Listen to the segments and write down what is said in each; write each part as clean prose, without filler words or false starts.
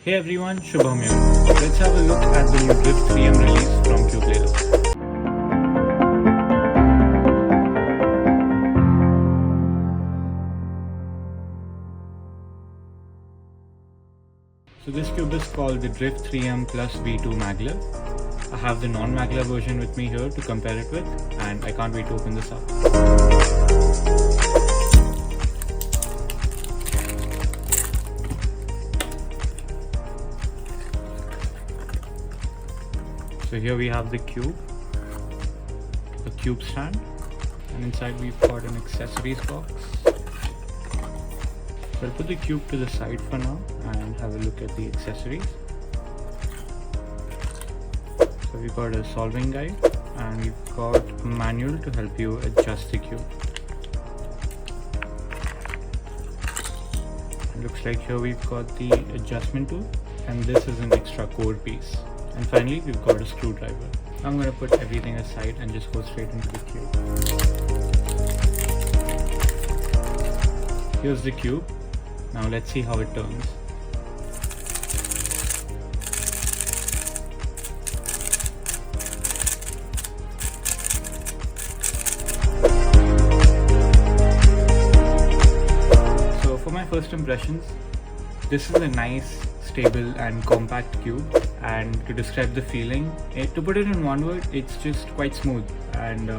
Hey everyone, Shubham here. Let's have a look at the new MagLev 3x3 release from Cubelelo. So this cube is called the MagLev 3x3 Plus V2 MagLev. I have the non-MagLev version with me here to compare it with, and I can't wait to open this up. So here we have the cube, a cube stand, and inside we've got an accessories box. So I'll put the cube to the side for now and have a look at the accessories. So we've got a solving guide and we've got a manual to help you adjust the cube. It looks like here we've got the adjustment tool, and this is an extra core piece. And finally, we've got a screwdriver. I'm going to put everything aside and just go straight into the cube. Here's the cube. Now let's see how it turns. So for my first impressions, this is a nice, stable and compact cube, and to describe the feeling, to put it in one word, it's just quite smooth. And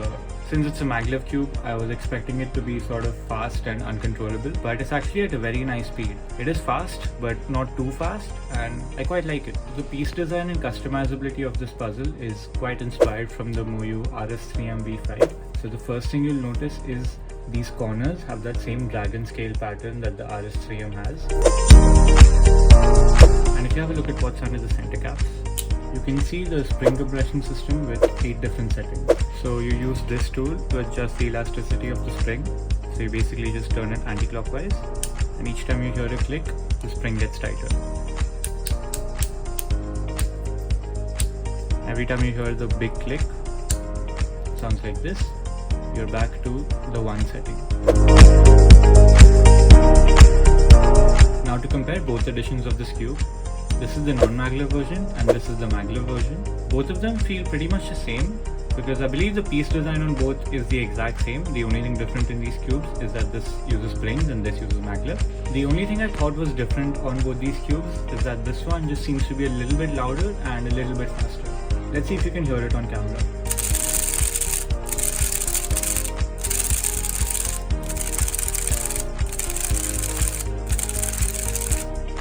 since it's a MagLev cube, I was expecting it to be sort of fast and uncontrollable, but it's actually at a very nice speed. It is fast but not too fast, and I quite like it. The piece design and customizability of this puzzle is quite inspired from the Moyu RS3M V5. So the first thing you'll notice is these corners have that same dragon scale pattern that the RS3M has. And if you have a look at what's under the center caps, you can see the spring compression system with 8 different settings. So you use this tool to adjust the elasticity of the spring. So you basically just turn it anti-clockwise, and each time you hear a click, the spring gets tighter. Every time you hear the big click, it sounds like this. You're back to the 1 setting. Now to compare both editions of this cube, this is the non-MagLev version and this is the MagLev version. Both of them feel pretty much the same, because I believe the piece design on both is the exact same. The only thing different in these cubes is that this uses springs and this uses MagLev. The only thing I thought was different on both these cubes is that this one just seems to be a little bit louder and a little bit faster. Let's see if you can hear it on camera.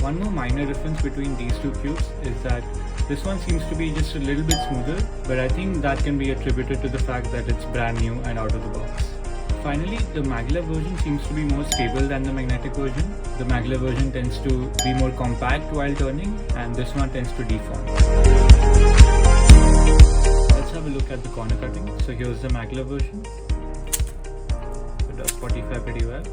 One more minor difference between these two cubes is that this one seems to be just a little bit smoother, but I think that can be attributed to the fact that it's brand new and out of the box. Finally, the MagLev version seems to be more stable than the magnetic version. The MagLev version tends to be more compact while turning, and this one tends to deform. Let's have a look at the corner cutting. So here's the MagLev version. It does 45 pretty well.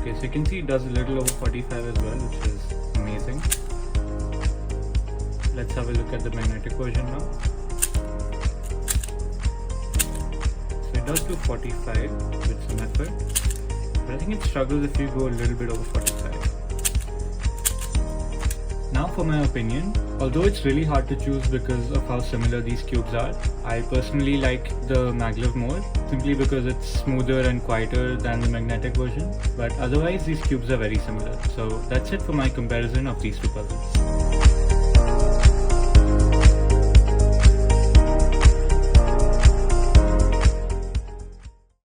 Okay, so you can see it does a little over 45 as well, which is amazing. Let's have a look at the magnetic version now. So it does do 45 with some effort, but I think it struggles if you go a little bit over 45. Now for my opinion, although it's really hard to choose because of how similar these cubes are, I personally like the MagLev more, simply because it's smoother and quieter than the magnetic version, but otherwise these cubes are very similar. So that's it for my comparison of these two puzzles.